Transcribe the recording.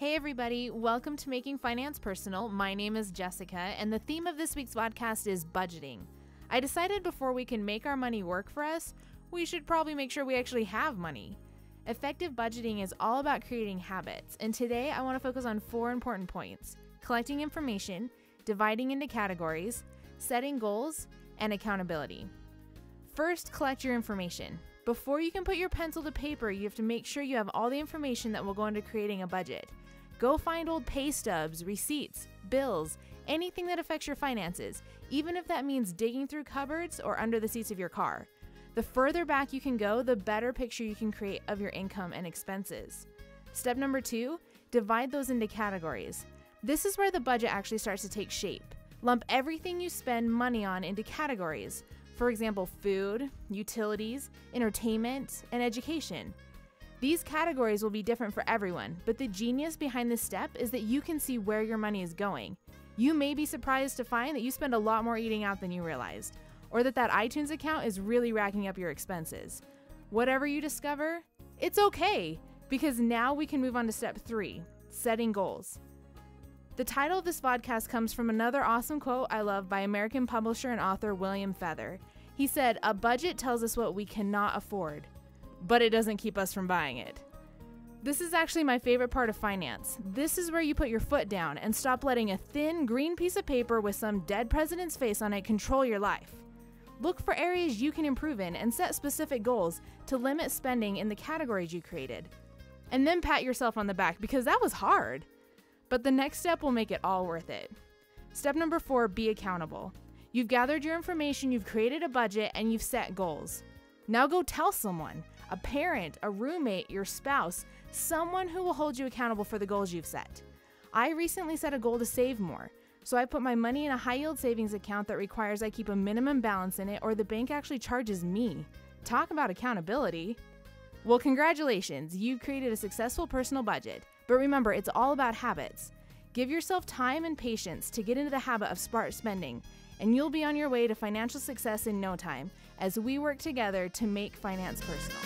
Hey everybody, welcome to Making Finance Personal. My name is Jessica, and the theme of this week's podcast is budgeting. I decided before we can make our money work for us, we should probably make sure we actually have money. Effective budgeting is all about creating habits, and today I want to focus on 4 important points: collecting information, dividing into categories, setting goals, and accountability. First, collect your information. Before you can put your pencil to paper, you have to make sure you have all the information that will go into creating a budget. Go find old pay stubs, receipts, bills, anything that affects your finances, even if that means digging through cupboards or under the seats of your car. The further back you can go, the better picture you can create of your income and expenses. Step number 2, divide those into categories. This is where the budget actually starts to take shape. Lump everything you spend money on into categories. For example, food, utilities, entertainment, and education. These categories will be different for everyone, but the genius behind this step is that you can see where your money is going. You may be surprised to find that you spend a lot more eating out than you realized, or that iTunes account is really racking up your expenses. Whatever you discover, it's okay, because now we can move on to step 3, setting goals. The title of this podcast comes from another awesome quote I love by American publisher and author William Feather. He said, "A budget tells us what we cannot afford, but it doesn't keep us from buying it." This is actually my favorite part of finance. This is where you put your foot down and stop letting a thin green piece of paper with some dead president's face on it control your life. Look for areas you can improve in and set specific goals to limit spending in the categories you created. And then pat yourself on the back because that was hard. But the next step will make it all worth it. Step number 4, be accountable. You've gathered your information, you've created a budget, and you've set goals. Now go tell someone, a parent, a roommate, your spouse, someone who will hold you accountable for the goals you've set. I recently set a goal to save more, so I put my money in a high-yield savings account that requires I keep a minimum balance in it or the bank actually charges me. Talk about accountability. Well, congratulations, you've created a successful personal budget. But remember, it's all about habits. Give yourself time and patience to get into the habit of smart spending, and you'll be on your way to financial success in no time as we work together to make finance personal.